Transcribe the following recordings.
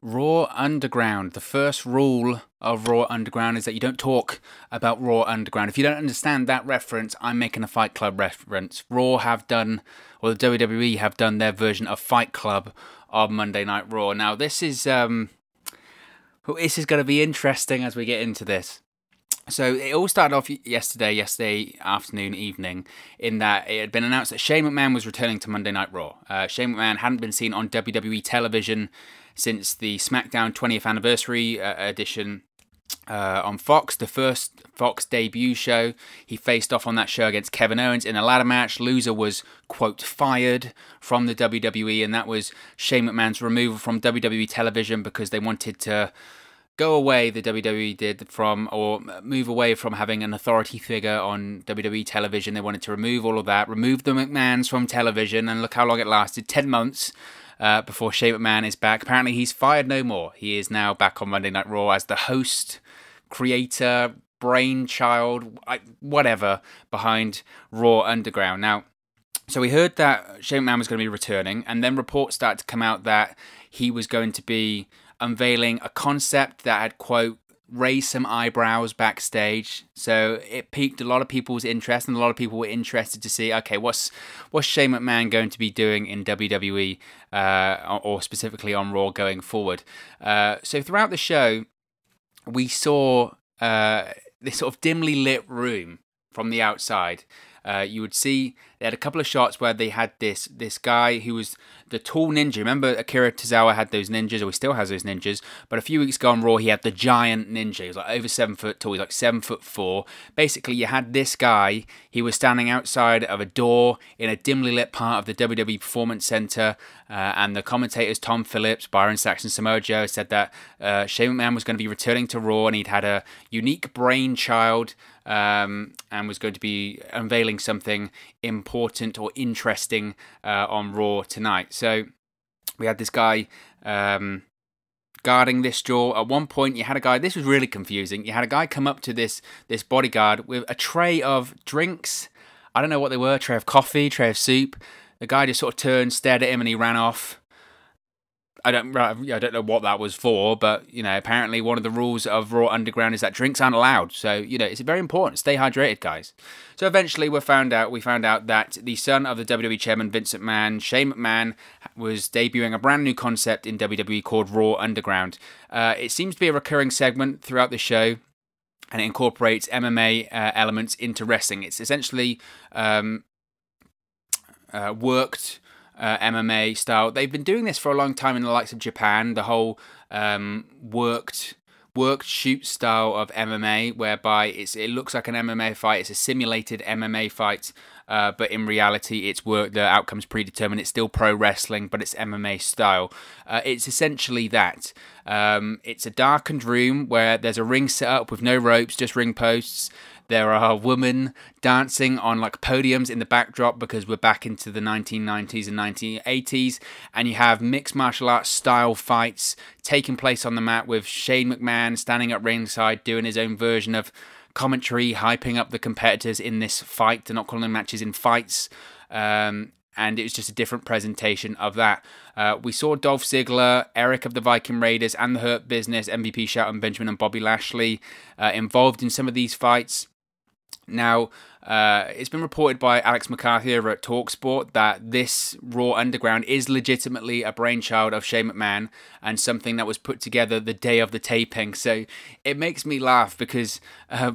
Raw Underground. The first rule of Raw Underground is that you don't talk about Raw Underground. If you don't understand that reference, I'm making a Fight Club reference. Raw have done, or the WWE have done their version of Fight Club on Monday Night Raw. Now this is going to be interesting as we get into this. So it all started off yesterday afternoon, evening, in that it had been announced that Shane McMahon was returning to Monday Night Raw. Shane McMahon hadn't been seen on WWE television since the SmackDown 20th anniversary edition on Fox, the first Fox debut show. He faced off on that show against Kevin Owens in a ladder match. Loser was, quote, fired from the WWE, and that was Shane McMahon's removal from WWE television because they wanted to go away, the WWE did, from, or move away from having an authority figure on WWE television. They wanted to remove all of that, remove the McMahons from television, and look how long it lasted, 10 months before Shane McMahon is back. Apparently he's fired no more. He is now back on Monday Night Raw as the host, creator, brainchild, whatever, behind Raw Underground. Now, so we heard that Shane McMahon was going to be returning, and then reports started to come out that he was going to be unveiling a concept that had, quote, raised some eyebrows backstage. So it piqued a lot of people's interest, and a lot of people were interested to see, okay, what's Shane McMahon going to be doing in WWE, or specifically on Raw going forward. So throughout the show, we saw this sort of dimly lit room from the outside. You would see they had a couple of shots where they had this guy who was the tall ninja. Remember Akira Tozawa had those ninjas, or he still has those ninjas, but a few weeks ago on Raw he had the giant ninja. He was like over 7 foot tall, he's like 7'4". Basically you had this guy, he was standing outside of a door in a dimly lit part of the WWE Performance Center, and the commentators Tom Phillips, Byron Saxton, Samoa Joe said that Shane McMahon was going to be returning to Raw, and he'd had a unique brainchild, and was going to be unveiling something important or interesting on Raw tonight. So we had this guy guarding this door. At one point you had a guy, this was really confusing, you had a guy come up to this bodyguard with a tray of drinks. I don't know what they were, tray of coffee, tray of soup. The guy just sort of turned, stared at him, and he ran off. I don't know what that was for, but, you know, apparently one of the rules of Raw Underground is that drinks aren't allowed. So, you know, it's very important. Stay hydrated, guys. So eventually we found out that the son of the WWE chairman, Vince McMahon, Shane McMahon, was debuting a brand new concept in WWE called Raw Underground. It seems to be a recurring segment throughout the show, and it incorporates MMA elements into wrestling. It's essentially worked MMA style. They've been doing this for a long time in the likes of Japan, the whole worked shoot style of MMA, whereby it looks like an MMA fight, it's a simulated MMA fight, but in reality it's work, the outcome's predetermined. It's still pro wrestling, but it's MMA style. It's essentially that. It's a darkened room where there's a ring set up with no ropes, just ring posts. There are women dancing on like podiums in the backdrop because we're back into the 1990s and 1980s, and you have mixed martial arts style fights taking place on the mat with Shane McMahon standing at ringside doing his own version of commentary, hyping up the competitors in this fight. They're not calling them matches, in fights. And it was just a different presentation of that. We saw Dolph Ziggler, Eric of the Viking Raiders, and the Hurt Business, MVP Shelton Benjamin and Bobby Lashley involved in some of these fights. Now, it's been reported by Alex McCarthy over at TalkSport that this Raw Underground is legitimately a brainchild of Shane McMahon and something that was put together the day of the taping. So it makes me laugh because,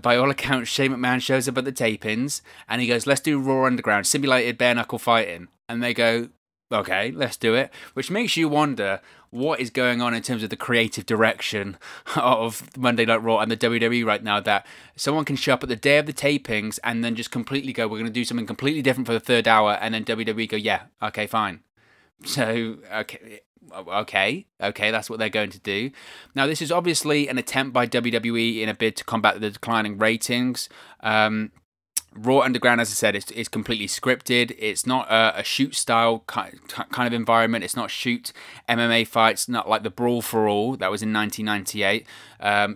by all accounts, Shane McMahon shows up at the tapings and he goes, let's do Raw Underground, simulated bare knuckle fighting. And they go, okay, let's do it. Which makes you wonder what is going on in terms of the creative direction of Monday Night Raw and the WWE right now, that someone can show up at the day of the tapings and then just completely go, we're going to do something completely different for the third hour, and then WWE go, yeah, okay, fine. So, okay, that's what they're going to do. Now, this is obviously an attempt by WWE in a bid to combat the declining ratings. Raw Underground, as I said, is completely scripted. It's not a shoot style kind of environment. It's not shoot MMA fights, not like the Brawl for All that was in 1998.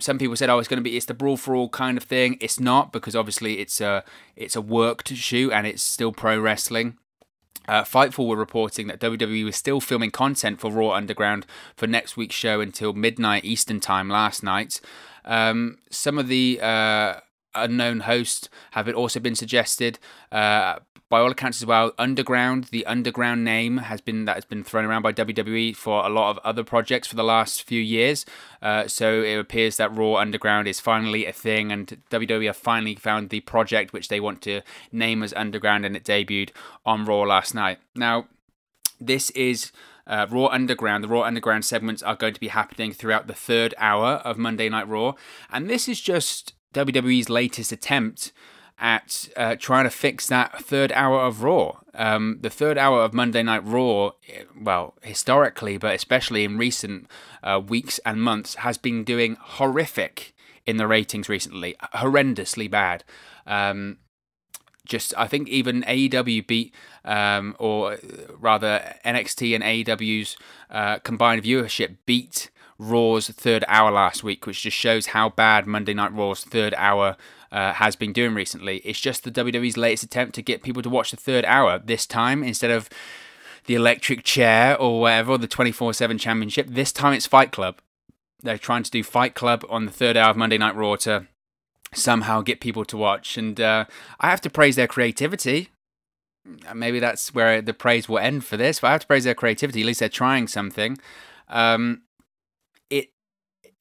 Some people said, oh, it's the Brawl for All kind of thing. It's not, because obviously it's a worked shoot and it's still pro wrestling. Fightful were reporting that WWE was still filming content for Raw Underground for next week's show until midnight Eastern time last night. Some of the unknown hosts have also been suggested. By all accounts as well, Underground, the Underground name has been thrown around by WWE for a lot of other projects for the last few years. So it appears that Raw Underground is finally a thing, and WWE have finally found the project which they want to name as Underground, and it debuted on Raw last night. Now, this is Raw Underground. The Raw Underground segments are going to be happening throughout the third hour of Monday Night Raw, and this is just WWE's latest attempt at trying to fix that third hour of Raw. The third hour of Monday Night Raw, well, historically, but especially in recent weeks and months, has been doing horrific in the ratings recently. Horrendously bad. I think even AEW beat, or rather NXT and AEW's combined viewership beat Raw's third hour last week, which just shows how bad Monday Night Raw's third hour has been doing recently. It's just the WWE's latest attempt to get people to watch the third hour. This time, instead of the electric chair or whatever, or the 24/7 championship, this time it's Fight Club. They're trying to do Fight Club on the third hour of Monday Night Raw to somehow get people to watch. And I have to praise their creativity. Maybe that's where the praise will end for this, but I have to praise their creativity. At least they're trying something.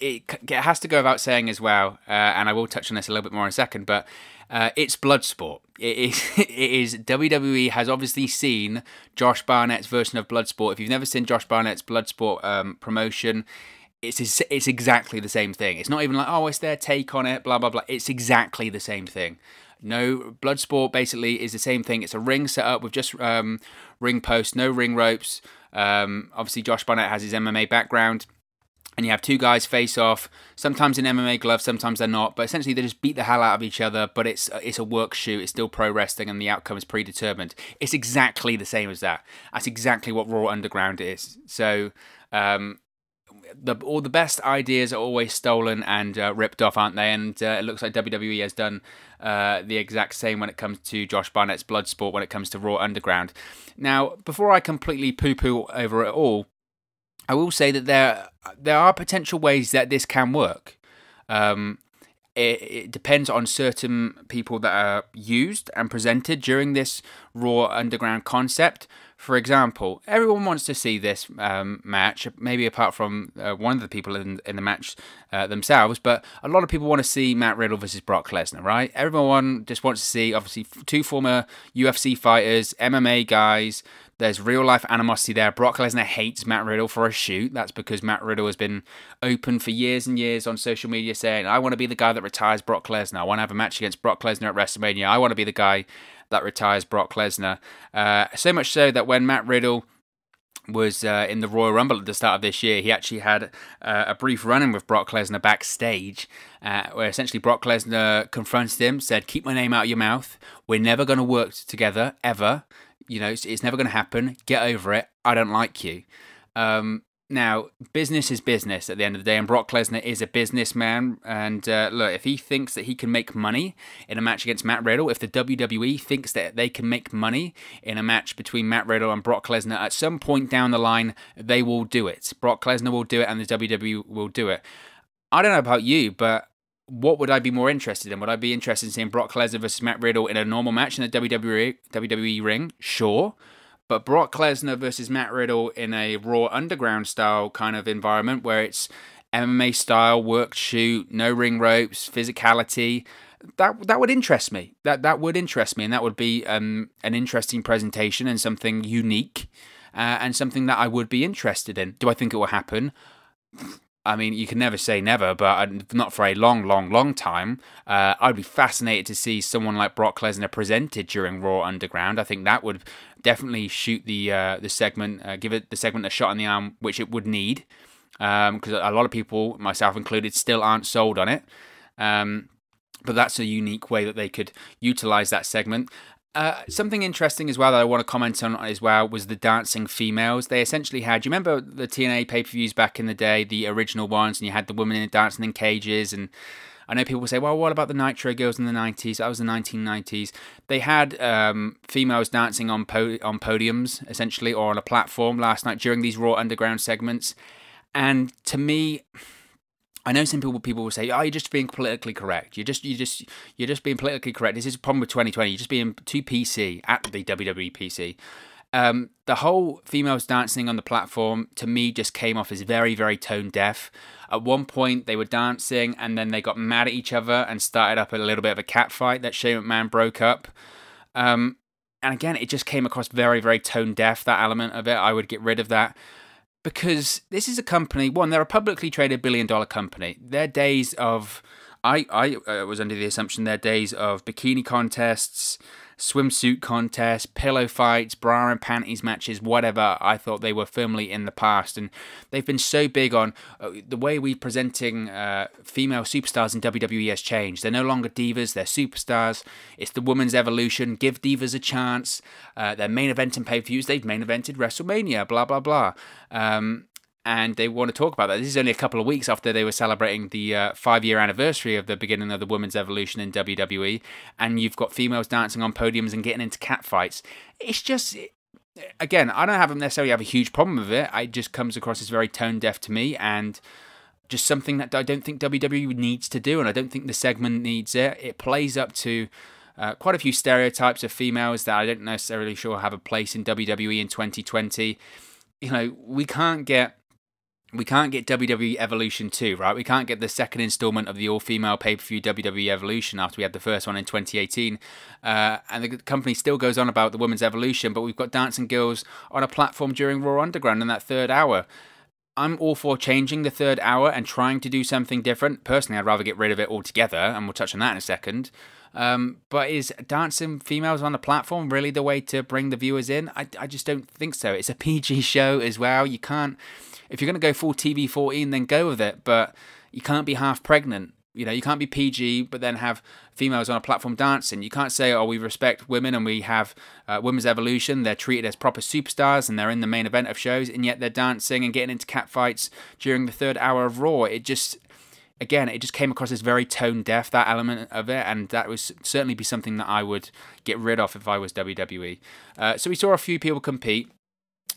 It has to go without saying as well, and I will touch on this a little bit more in a second, but it's Bloodsport. It is WWE has obviously seen Josh Barnett's version of Bloodsport. If you've never seen Josh Barnett's Bloodsport promotion, it's exactly the same thing. It's not even like, oh, it's their take on it, blah, blah, blah. It's exactly the same thing. No, Bloodsport basically is the same thing. It's a ring set up with just ring posts, no ring ropes. Obviously, Josh Barnett has his MMA background. And you have two guys face off, sometimes in MMA gloves, sometimes they're not, but essentially they just beat the hell out of each other, but it's a work shoot, it's still pro wrestling, and the outcome is predetermined. It's exactly the same as that. That's exactly what Raw Underground is. So, all the best ideas are always stolen and ripped off, aren't they? And it looks like WWE has done the exact same when it comes to Josh Barnett's Bloodsport, when it comes to Raw Underground. Now, before I completely poo-poo over it all, I will say that there are potential ways that this can work. It depends on certain people that are used and presented during this Raw Underground concept. For example, everyone wants to see this match, maybe apart from one of the people in the match themselves, but a lot of people want to see Matt Riddle versus Brock Lesnar, right? Everyone just wants to see, obviously, two former UFC fighters, MMA guys. There's real life animosity there. Brock Lesnar hates Matt Riddle for a shoot. That's because Matt Riddle has been open for years and years on social media saying, I want to be the guy that retires Brock Lesnar. I want to have a match against Brock Lesnar at WrestleMania. I want to be the guy that retires Brock Lesnar. So much so that when Matt Riddle was in the Royal Rumble at the start of this year, he actually had a brief run-in with Brock Lesnar backstage, where essentially Brock Lesnar confronted him, said, keep my name out of your mouth. We're never going to work together, ever. You know, it's never going to happen. Get over it. I don't like you. Now, business is business at the end of the day, and Brock Lesnar is a businessman. And look, if he thinks that he can make money in a match against Matt Riddle, if the WWE thinks that they can make money in a match between Matt Riddle and Brock Lesnar, at some point down the line, they will do it. Brock Lesnar will do it, and the WWE will do it. I don't know about you, but what would I be more interested in? Would I be interested in seeing Brock Lesnar versus Matt Riddle in a normal match in the WWE ring? Sure. But Brock Lesnar versus Matt Riddle in a Raw Underground style kind of environment where it's MMA style, work shoot, no ring ropes, physicality, that would interest me. That would interest me, and that would be an interesting presentation and something unique and something that I would be interested in. Do I think it will happen? I mean, you can never say never, but not for a long time. I'd be fascinated to see someone like Brock Lesnar presented during Raw Underground. I think that would definitely shoot the segment, give it the segment a shot in the arm, which it would need, because a lot of people, myself included, still aren't sold on it. But that's a unique way that they could utilize that segment. Something interesting as well that I want to comment on as well was the dancing females. They essentially had, you remember the TNA pay-per-views back in the day, the original ones, and you had the women dancing in cages, and I know people say, well, what about the Nitro girls in the 90s? That was the 1990s. They had females dancing on podiums, essentially, or on a platform last night during these Raw Underground segments. And to me, I know some people will say, "Oh, you're just being politically correct. You're just being politically correct." This is a problem with 2020. You're just being too PC at the WWE PC. The whole females dancing on the platform to me just came off as very, very tone deaf. At one point, they were dancing and then they got mad at each other and started up a little bit of a cat fight that Shane McMahon broke up. And again, it just came across very, very tone deaf. That element of it, I would get rid of that. Because this is a company, one, they're a publicly traded billion-dollar company. Their days of, I was under the assumption their days of bikini contests, swimsuit contests, pillow fights, bra and panties matches, whatever, I thought they were firmly in the past. And they've been so big on the way we're presenting female superstars in WWE has changed. They're no longer divas, they're superstars. It's the women's evolution. Give divas a chance. Their main event and pay-per-views, they've main evented WrestleMania, blah, blah, blah. And they want to talk about that. This is only a couple of weeks after they were celebrating the 5-year anniversary of the beginning of the women's evolution in WWE, and you've got females dancing on podiums and getting into catfights. It's just, again, I don't necessarily have a huge problem with it. It just comes across as very tone deaf to me, and just something that I don't think WWE needs to do, and I don't think the segment needs it. It plays up to quite a few stereotypes of females that I don't necessarily sure have a place in WWE in 2020. You know, we can't get WWE Evolution 2, right? We can't get the second installment of the all-female pay-per-view WWE Evolution after we had the first one in 2018. And the company still goes on about the women's evolution, but we've got dancing girls on a platform during Raw Underground in that third hour. I'm all for changing the third hour and trying to do something different. Personally, I'd rather get rid of it altogether, and we'll touch on that in a second. But is dancing females on the platform really the way to bring the viewers in? I just don't think so. It's a PG show as well. You can't... If you're going to go full TV-14, then go with it, but you can't be half pregnant. You know, you can't be PG, but then have females on a platform dancing. You can't say, oh, we respect women and we have women's evolution. They're treated as proper superstars and they're in the main event of shows, and yet they're dancing and getting into catfights during the third hour of Raw. It just, again, it just came across as very tone deaf, that element of it, and that would certainly be something that I would get rid of if I was WWE. So we saw a few people compete.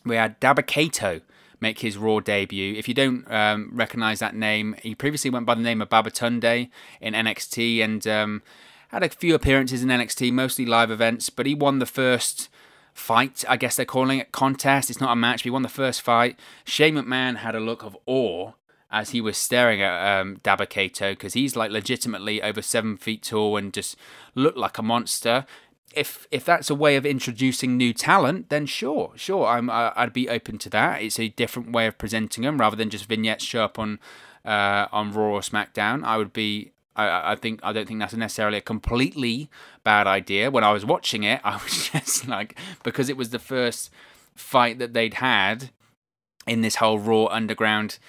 We had Dabba-Kato make his Raw debut. If you don't recognize that name, he previously went by the name of Babatunde in NXT and had a few appearances in NXT, mostly live events, but he won the first fight, I guess they're calling it, contest. It's not a match, but he won the first fight. Shane McMahon had a look of awe as he was staring at Dabba-Kato, because he's like legitimately over 7 feet tall and just looked like a monster. If that's a way of introducing new talent, then sure, I'd be open to that. It's a different way of presenting them rather than just vignettes show up on Raw or SmackDown. I don't think that's necessarily a completely bad idea. When I was watching it, I was just like, because it was the first fight that they'd had in this whole Raw Underground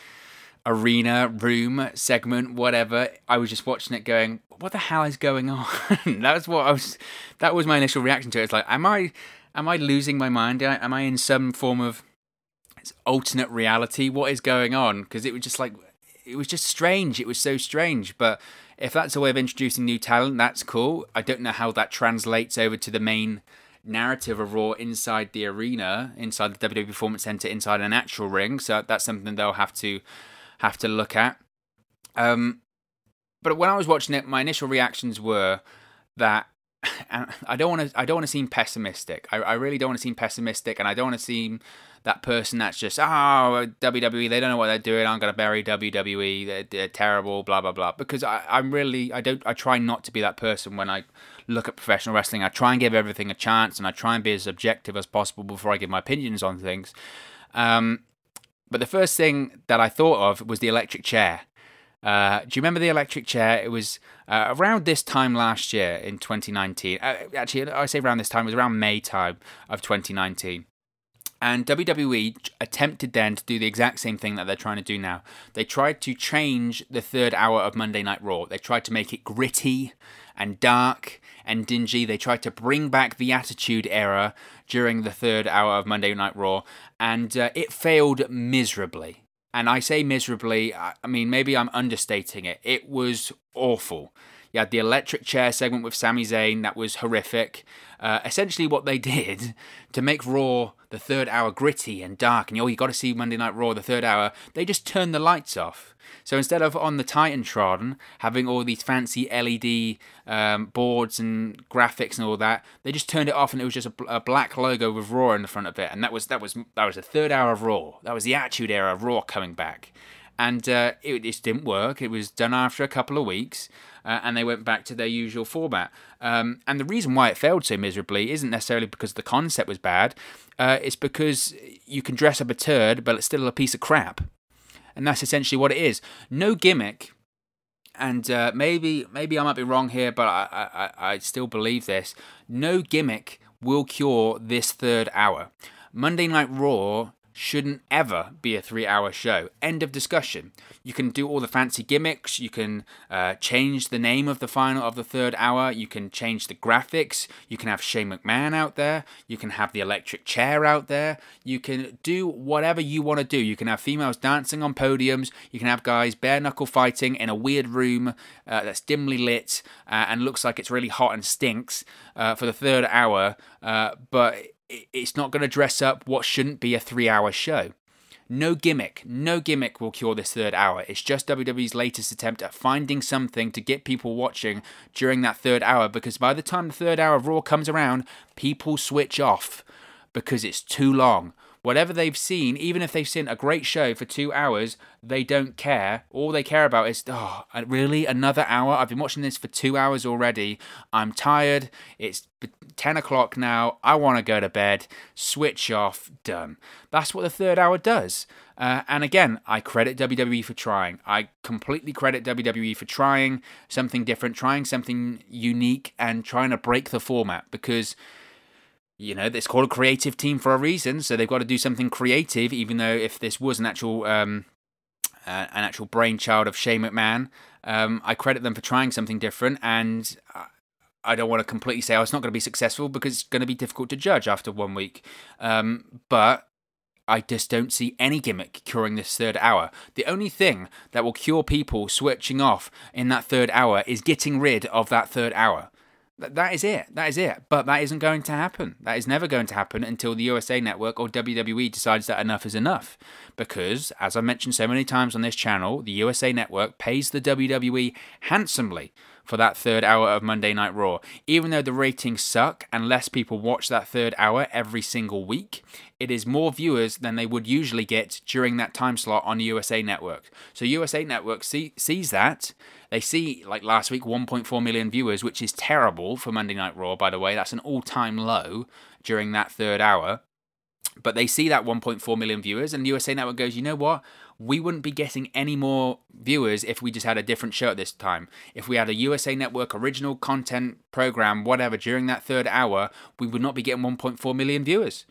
arena, room, segment, whatever, I was just watching it going, what the hell is going on? That was my initial reaction to it. It's like, am I losing my mind? Am I in some form of alternate reality? What is going on? Because it was just strange. It was so strange. But if that's a way of introducing new talent, that's cool. I don't know how that translates over to the main narrative of Raw inside the arena, inside the WWE Performance Center, inside an actual ring. So that's something they'll have to look at. But when I was watching it, my initial reactions were that I don't want to seem pessimistic. I really don't want to seem pessimistic, and I don't want to seem that person that's just, WWE, they don't know what they're doing, I'm going to bury WWE, they're terrible, blah, blah, blah. Because I try not to be that person when I look at professional wrestling. I try and give everything a chance, and I try and be as objective as possible before I give my opinions on things. But the first thing that I thought of was the electric chair. Do you remember the electric chair? It was around this time last year in 2019. Actually, I say around this time, it was around May time of 2019. And WWE attempted then to do the exact same thing that they're trying to do now. They tried to change the third hour of Monday Night Raw. They tried to make it gritty and dark and dingy. They tried to bring back the Attitude Era during the third hour of Monday Night Raw. And it failed miserably. And I say miserably, I mean, maybe I'm understating it. It was awful. You had the electric chair segment with Sami Zayn. That was horrific. Essentially what they did to make Raw the third hour gritty and dark, and you got to see Monday Night Raw the third hour, they just turned the lights off. So instead of on the Titantron having all these fancy LED boards and graphics and all that, they just turned it off, and it was just a black logo with Raw in the front of it. And that was the third hour of Raw. That was the Attitude Era of Raw coming back. And it just didn't work. It was done after a couple of weeks, and they went back to their usual format. And the reason why it failed so miserably isn't necessarily because the concept was bad. It's because you can dress up a turd, but it's still a piece of crap. And that's essentially what it is. No gimmick. And maybe I might be wrong here, but I still believe this. No gimmick will cure this third hour. Monday Night Raw shouldn't ever be a 3-hour show. End of discussion. You can do all the fancy gimmicks. You can change the name of the final of the third hour. You can change the graphics. You can have Shane McMahon out there. You can have the electric chair out there. You can do whatever you want to do. You can have females dancing on podiums. You can have guys bare knuckle fighting in a weird room that's dimly lit and looks like it's really hot and stinks for the third hour. But it's not going to dress up what shouldn't be a 3-hour show. No gimmick will cure this third hour. It's just WWE's latest attempt at finding something to get people watching during that third hour, because by the time the third hour of Raw comes around, people switch off because it's too long. Whatever they've seen, even if they've seen a great show for 2 hours, they don't care. All they care about is, oh, really? Another hour? I've been watching this for 2 hours already. I'm tired. It's 10 o'clock now. I want to go to bed. Switch off. Done. That's what the third hour does. And again, I credit WWE for trying. I completely credit WWE for trying something different, trying something unique, and trying to break the format, because you know, it's called a creative team for a reason, so they've got to do something creative, even though if this was an actual brainchild of Shane McMahon, I credit them for trying something different, and I don't want to completely say, oh, it's not going to be successful, because it's going to be difficult to judge after 1 week. But I just don't see any gimmick curing this third hour. The only thing that will cure people switching off in that third hour is getting rid of that third hour. That is it. But that isn't going to happen. That is never going to happen until the USA Network or WWE decides that enough is enough. Because, as I've mentioned so many times on this channel, the USA Network pays the WWE handsomely for that third hour of Monday Night Raw. Even though the ratings suck and less people watch that third hour every single week, it is more viewers than they would usually get during that time slot on the USA Network. So USA Network sees that. They see, like last week, 1.4 million viewers, which is terrible for Monday Night Raw, by the way. That's an all-time low during that third hour. But they see that 1.4 million viewers, and the USA Network goes, you know what? We wouldn't be getting any more viewers if we just had a different show at this time. If we had a USA Network original content program, whatever, during that third hour, we would not be getting 1.4 million viewers.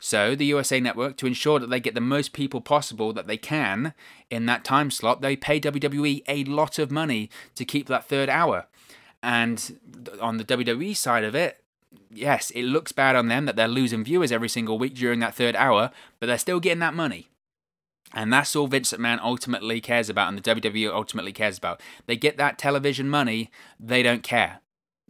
So the USA Network, to ensure that they get the most people possible that they can in that time slot, they pay WWE a lot of money to keep that third hour. And on the WWE side of it, yes, it looks bad on them that they're losing viewers every single week during that third hour, but they're still getting that money. And that's all Vince McMahon ultimately cares about, and the WWE ultimately cares about. They get that television money, they don't care.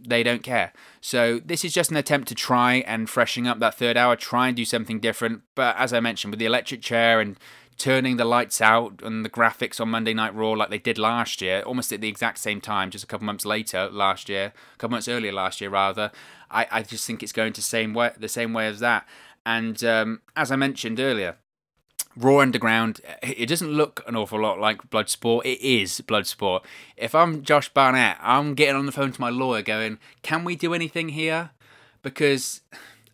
They don't care. So this is just an attempt to try and freshen up that third hour, try and do something different. But as I mentioned, with the electric chair and turning the lights out and the graphics on Monday Night Raw like they did last year, almost at the exact same time, just a couple months later last year, a couple months earlier last year rather, I just think it's going to the same way as that. And as I mentioned earlier, Raw Underground, it doesn't look an awful lot like Bloodsport. It is Bloodsport. If I'm Josh Barnett, I'm getting on the phone to my lawyer going, can we do anything here? Because,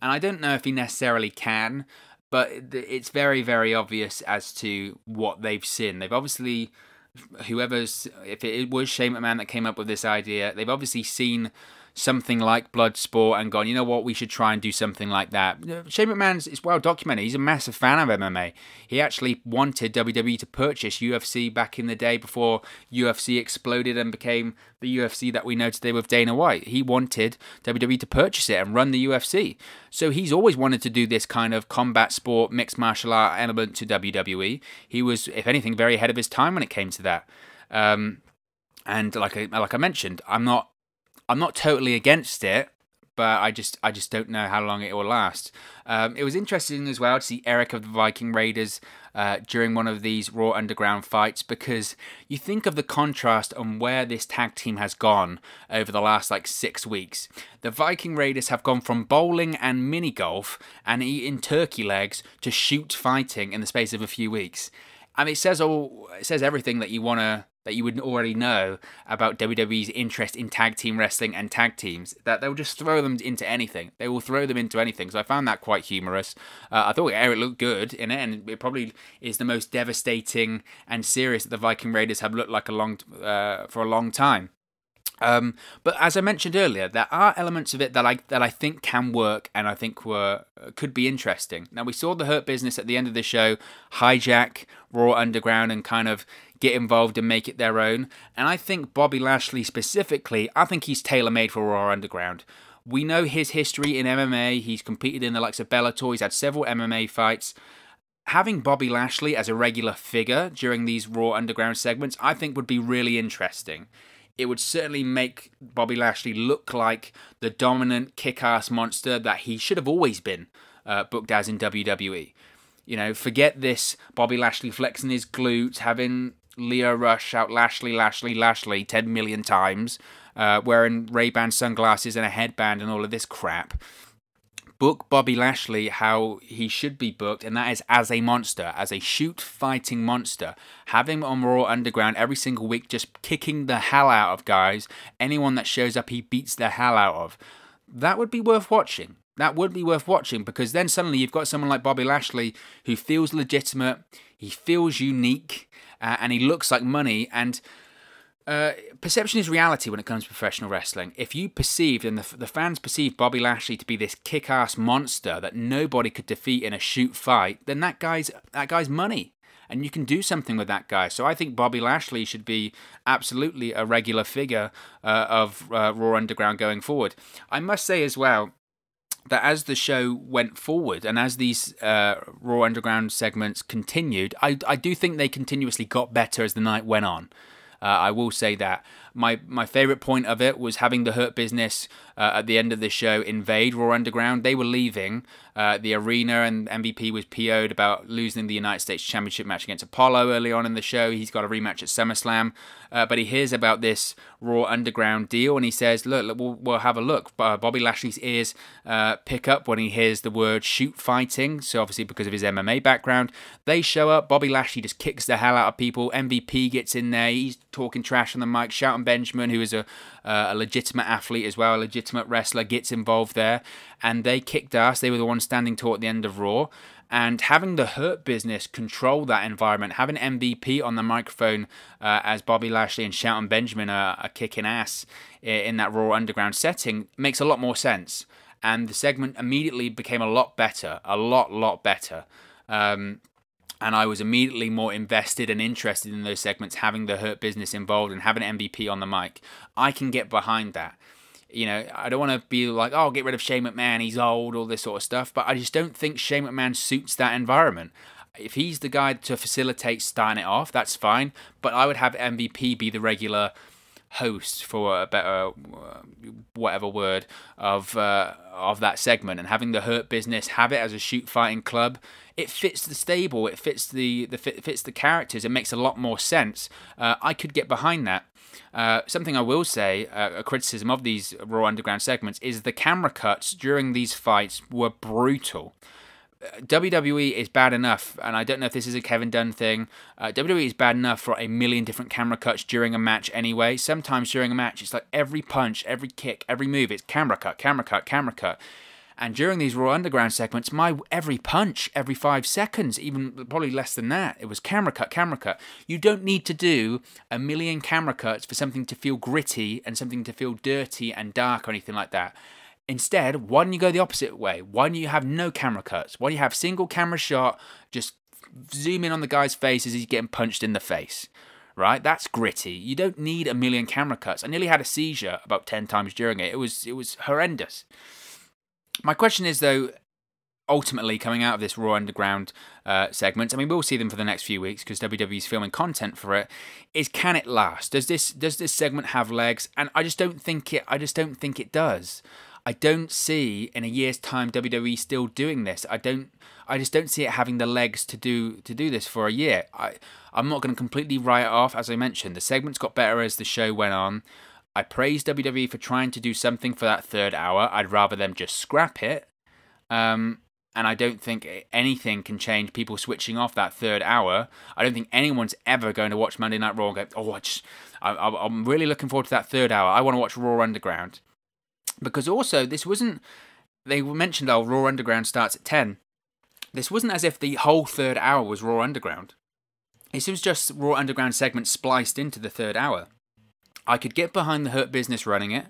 and I don't know if he necessarily can, but it's very, very obvious as to what they've seen. They've obviously, if it was Shane McMahon that came up with this idea, they've obviously seen something like Bloodsport and gone, you know what, we should try and do something like that. Shane McMahon's, it's well documented. He's a massive fan of MMA. He actually wanted WWE to purchase UFC back in the day before UFC exploded and became the UFC that we know today with Dana White. He wanted WWE to purchase it and run the UFC. So he's always wanted to do this kind of combat sport, mixed martial art element to WWE. He was, if anything, very ahead of his time when it came to that. And like I mentioned, I'm not totally against it, but I just don't know how long it will last. It was interesting as well to see Eric of the Viking Raiders during one of these Raw Underground fights, because you think of the contrast on where this tag team has gone over the last 6 weeks. The Viking Raiders have gone from bowling and mini golf and eating turkey legs to shoot fighting in the space of a few weeks. I mean, it says everything that you would already know about WWE's interest in tag team wrestling and tag teams, that they'll just throw them into anything. They will throw them into anything. So I found that quite humorous. I thought Eric looked good in it, and it probably is the most devastating and serious that the Viking Raiders have looked like for a long time. But as I mentioned earlier, there are elements of it that I think can work and I think could be interesting. Now, we saw the Hurt Business at the end of the show hijack Raw Underground and kind of get involved and make it their own. And I think Bobby Lashley specifically, I think he's tailor-made for Raw Underground. We know his history in MMA. He's competed in the likes of Bellator. He's had several MMA fights. Having Bobby Lashley as a regular figure during these Raw Underground segments, I think would be really interesting. It would certainly make Bobby Lashley look like the dominant kick-ass monster that he should have always been booked as in WWE. You know, forget this Bobby Lashley flexing his glutes, having Leo Rush shout Lashley, Lashley, Lashley 10 million times, wearing Ray-Ban sunglasses and a headband and all of this crap. Book Bobby Lashley how he should be booked, and that is as a monster, as a shoot-fighting monster. Have him on Raw Underground every single week, just kicking the hell out of guys. Anyone that shows up, he beats the hell out of. That would be worth watching. That would be worth watching, because then suddenly you've got someone like Bobby Lashley who feels legitimate, he feels unique, and he looks like money, and perception is reality when it comes to professional wrestling. If you perceived, and the fans perceive Bobby Lashley to be this kick-ass monster that nobody could defeat in a shoot fight, then that guy's money. And you can do something with that guy. So I think Bobby Lashley should be absolutely a regular figure of Raw Underground going forward. I must say as well that as the show went forward and as these Raw Underground segments continued, I do think they continuously got better as the night went on. I will say that. My favourite point of it was having the Hurt Business at the end of the show invade Raw Underground. They were leaving the arena, and MVP was PO'd about losing the United States Championship match against Apollo early on in the show. He's got a rematch at SummerSlam. But he hears about this Raw Underground deal, and he says, look, we'll have a look. Bobby Lashley's ears pick up when he hears the word shoot fighting. So obviously because of his MMA background, they show up. Bobby Lashley just kicks the hell out of people. MVP gets in there. He's talking trash on the mic. Shelton Benjamin, who is a legitimate athlete as well, a legitimate wrestler, gets involved there. And they kicked ass. They were the ones standing tall at the end of Raw. And having the Hurt Business control that environment, having MVP on the microphone as Bobby Lashley and Shelton Benjamin are kicking ass in that Raw Underground setting makes a lot more sense. And the segment immediately became a lot better, a lot better. And I was immediately more invested and interested in those segments, having the Hurt Business involved and having MVP on the mic. I can get behind that. You know, I don't want to be like, oh, get rid of Shane McMahon, he's old, all this sort of stuff. But I just don't think Shane McMahon suits that environment. If he's the guy to facilitate starting it off, that's fine. But I would have MVP be the regular host, for a better whatever word, of that segment. And having the Hurt Business have it as a shoot fighting club, it fits the stable, it fits the characters, it makes a lot more sense. I could get behind that. Something I will say, a criticism of these Raw Underground segments, is the camera cuts during these fights were brutal. WWE is bad enough, and I don't know if this is a Kevin Dunn thing, WWE is bad enough for a million different camera cuts during a match anyway. Sometimes during a match, it's like every punch, every kick, every move, it's camera cut, camera cut, camera cut. And during these Raw Underground segments, my every punch, every 5 seconds, even probably less than that, it was camera cut, camera cut. You don't need to do a million camera cuts for something to feel gritty and something to feel dirty and dark or anything like that. Instead, why don't you go the opposite way? Why don't you have no camera cuts? Why don't you have single camera shot, just zoom in on the guy's face as he's getting punched in the face? Right? That's gritty. You don't need a million camera cuts. I nearly had a seizure about 10 times during it. It was horrendous. My question is, though, ultimately coming out of this Raw Underground segment, I mean, we'll see them for the next few weeks because WWE's filming content for it, is can it last? Does this segment have legs? And I just don't think it does. I don't see in a year's time WWE still doing this. I just don't see it having the legs to do this for a year. I'm not going to completely write it off. As I mentioned, the segments got better as the show went on. I praise WWE for trying to do something for that third hour. I'd rather them just scrap it. And I don't think anything can change people switching off that third hour. I don't think anyone's ever going to watch Monday Night Raw and go, oh, I'm really looking forward to that third hour. I want to watch Raw Underground. Because also, this wasn't, they mentioned, oh, Raw Underground starts at 10. This wasn't as if the whole third hour was Raw Underground. This was just Raw Underground segments spliced into the third hour. I could get behind the Hurt Business running it.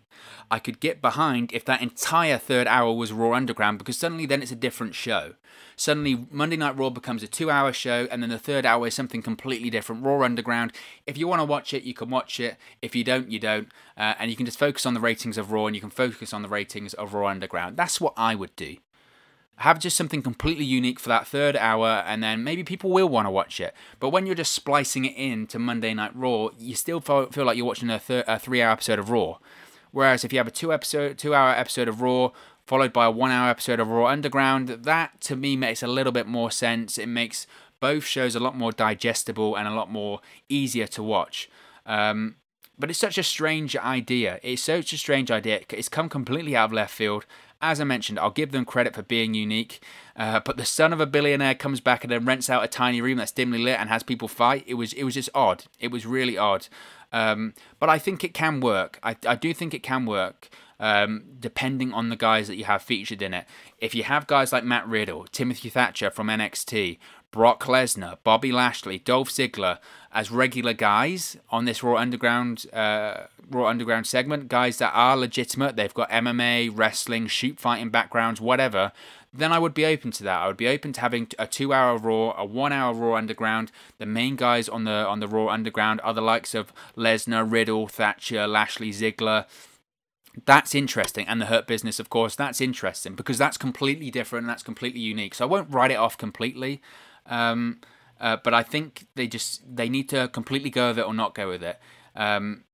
I could get behind if that entire third hour was Raw Underground, because suddenly then it's a different show. Suddenly Monday Night Raw becomes a 2-hour show, and then the third hour is something completely different, Raw Underground. If you want to watch it, you can watch it. If you don't, you don't. And you can just focus on the ratings of Raw, and you can focus on the ratings of Raw Underground. That's what I would do. Have just something completely unique for that third hour, and then maybe people will want to watch it. But when you're just splicing it into Monday Night Raw, you still feel like you're watching a 3-hour episode of Raw. Whereas if you have a 2-hour episode of Raw, followed by a 1-hour episode of Raw Underground, that to me makes a little bit more sense. It makes both shows a lot more digestible and a lot more easier to watch. But it's such a strange idea. It's such a strange idea. It's come completely out of left field. As I mentioned, I'll give them credit for being unique. But the son of a billionaire comes back and then rents out a tiny room that's dimly lit and has people fight. It was just odd. It was really odd. But I think it can work. I do think it can work. Depending on the guys that you have featured in it. If you have guys like Matt Riddle, Timothy Thatcher from NXT, Brock Lesnar, Bobby Lashley, Dolph Ziggler as regular guys on this Raw Underground segment, guys that are legitimate, they've got MMA, wrestling, shoot fighting backgrounds, whatever, then I would be open to that. I would be open to having a 2-hour Raw, a 1-hour Raw Underground. The main guys on the Raw Underground are the likes of Lesnar, Riddle, Thatcher, Lashley, Ziggler. That's interesting. And the Hurt Business, of course, that's interesting because that's completely different and that's completely unique. So I won't write it off completely. But I think they need to completely go with it or not go with it.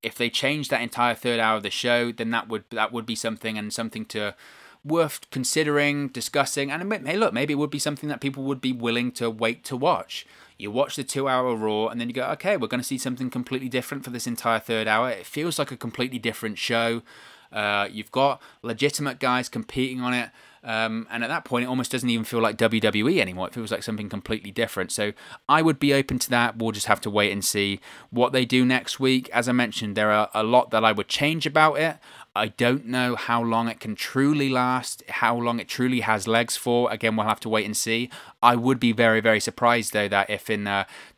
If they change that entire third hour of the show, then that would be something and something to worth considering, discussing. And hey, look, maybe it would be something that people would be willing to wait to watch. You watch the 2-hour Raw and then you go, okay, we're going to see something completely different for this entire third hour. It feels like a completely different show. You've got legitimate guys competing on it. And at that point, it almost doesn't even feel like WWE anymore. It feels like something completely different. So I would be open to that. We'll just have to wait and see what they do next week. As I mentioned, there are a lot that I would change about it. I don't know how long it can truly last, how long it truly has legs for. Again, we'll have to wait and see. I would be very, very surprised, though, that if in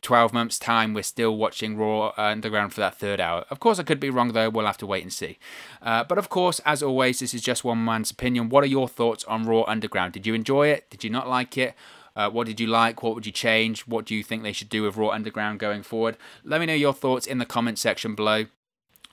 12 months' time we're still watching Raw Underground for that third hour. Of course, I could be wrong, though. We'll have to wait and see. But of course, as always, this is just one man's opinion. What are your thoughts on Raw Underground? Did you enjoy it? Did you not like it? What did you like? What would you change? What do you think they should do with Raw Underground going forward? Let me know your thoughts in the comment section below.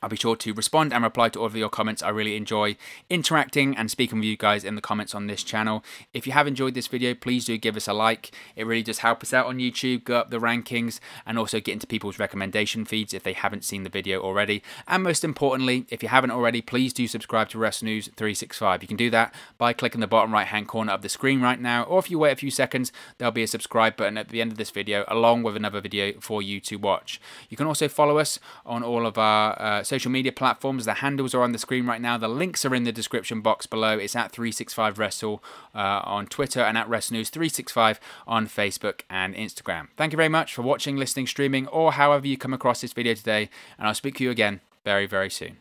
I'll be sure to respond and reply to all of your comments. I really enjoy interacting and speaking with you guys in the comments on this channel. If you have enjoyed this video, please do give us a like. It really does help us out on YouTube, go up the rankings, and also get into people's recommendation feeds if they haven't seen the video already. And most importantly, if you haven't already, please do subscribe to WrestleNews 365. You can do that by clicking the bottom right-hand corner of the screen right now, or if you wait a few seconds, there'll be a subscribe button at the end of this video, along with another video for you to watch. You can also follow us on all of our social media platforms. The handles are on the screen right now. The links are in the description box below. It's at 365Wrestle on Twitter and at WrestleNews365 on Facebook and Instagram. Thank you very much for watching, listening, streaming, or however you come across this video today, and I'll speak to you again very, very soon.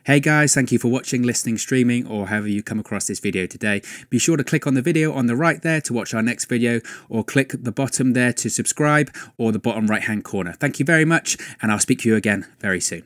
Hey guys, thank you for watching, listening, streaming, or however you come across this video today. Be sure to click on the video on the right there to watch our next video, or click the bottom there to subscribe, or the bottom right hand corner. Thank you very much, and I'll speak to you again very soon.